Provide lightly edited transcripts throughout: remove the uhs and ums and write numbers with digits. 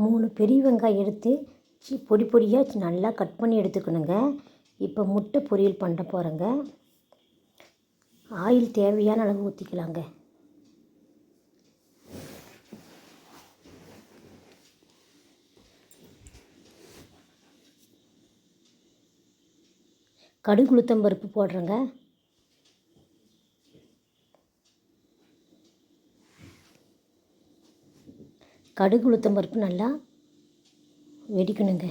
3 பெரிய வெங்காயம் எடுத்து பொடி பொடியாக நல்லா கட் பண்ணி எடுத்துக்கணுங்க. இப்போ முட்டை பொரியல் பண்ண போகிறேங்க. ஆயில் தேவையான அளவு ஊற்றிக்கலாங்க. கடுகு உளுத்தம் பருப்பு போடுறேங்க. கடுகு உளுத்தம் பருப்பு நல்லா வெடிக்கணுங்க.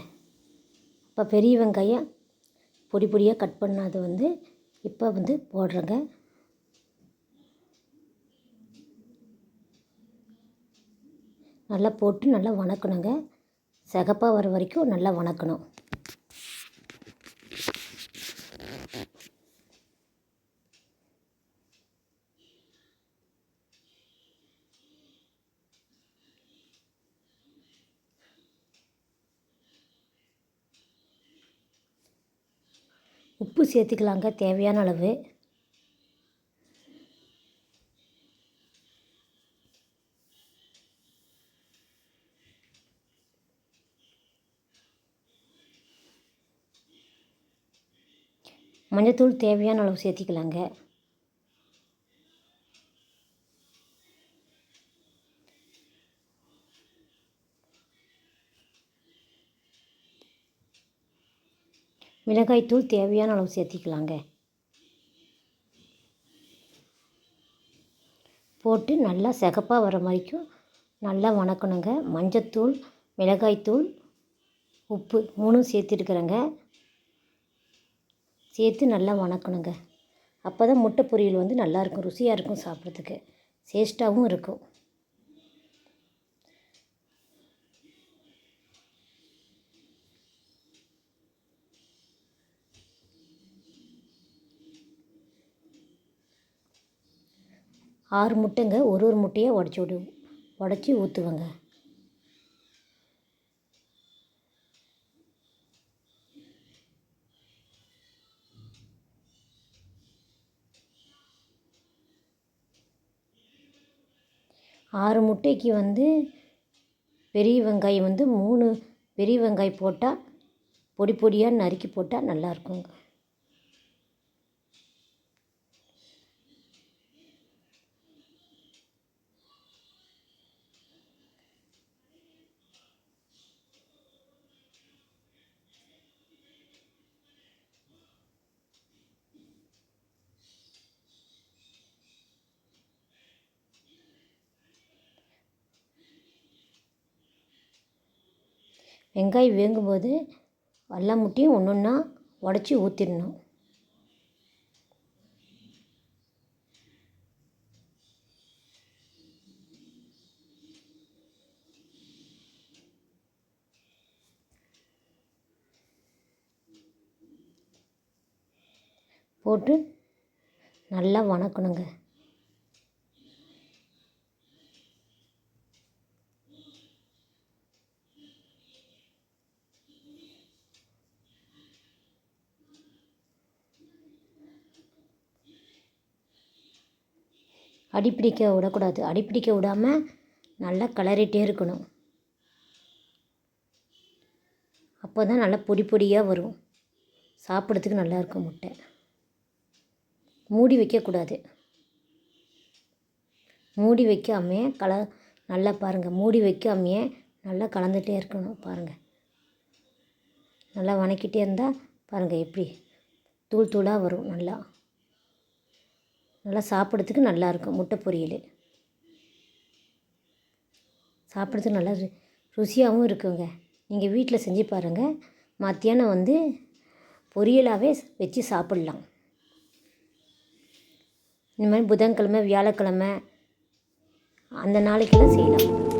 இப்போ பெரிய வெங்காயம் பொடி பொடியாக கட் பண்ணாது இப்போ போடுறேங்க. நல்லா போட்டு நல்லா வணக்கணுங்க. சிகப்பாக வர வரைக்கும் நல்லா வணக்கணும். உப்பு சேர்த்துக்கலாங்க தேவையான அளவு. மஞ்சத்தூள் தேவையான அளவு சேர்த்திக்கலாங்க. மிளகாய்த்தூள் தேவையான அளவு சேர்த்திக்கலாங்க. போட்டு நல்லா சிகப்பாக வர வரைக்கும் நல்லா வணக்கணுங்க. மஞ்சத்தூள், மிளகாய்த்தூள், உப்பு 3 சேர்த்துருக்குறேங்க. சேர்த்து நல்லா வணக்கணுங்க. அப்போ தான் முட்டை பொரியல் நல்லாயிருக்கும், ருசியாக இருக்கும், சாப்பிட்றதுக்கு டேஸ்ட்டாகவும் இருக்கும். ஆறு முட்டைங்க. ஒரு முட்டையாக உடச்சி ஊற்றுவேங்க. ஆறு முட்டைக்கு பெரிய வெங்காயம் 3 பெரிய வெங்காயம் போட்டால் பொடி பொடியாக நறுக்கி போட்டால் நல்லாயிருக்குங்க. வெங்காயம் வேகும்போது எல்லா முட்டையும் ஒன்று ஒன்றா உடச்சி ஊற்றிடணும். போட்டு நல்லா வணக்கணுங்க. அடிப்பிடிக்க விடக்கூடாது. அடிப்பிடிக்க விடாமல் நல்லா கிளறிட்டே இருக்கணும். அப்போ தான் நல்லா பொடி பொடியாக வரும், சாப்பிட்றதுக்கு நல்லாயிருக்கும் முட்டை. மூடி வைக்கக்கூடாது. மூடி வைக்காமையே நல்லா பாருங்கள், மூடி வைக்காமையே நல்லா கலந்துகிட்டே இருக்கணும். பாருங்கள், நல்லா வணக்கிட்டே இருந்தால் பாருங்கள் எப்படி தூள் தூளாக வரும். நல்லா சாப்பிட்றதுக்கு நல்லாயிருக்கும் முட்டை பொரியல். சாப்பிட்றதுக்கு நல்லா ருசியாகவும் இருக்குங்க. நீங்கள் வீட்டில் செஞ்சு பாருங்கள். மத்தியானம் பொரியலாகவே வச்சு சாப்பிட்லாம். இந்த மாதிரி புதன்கிழமை, வியாழக்கிழமை அந்த நாளைக்கெல்லாம் செய்யலாம்.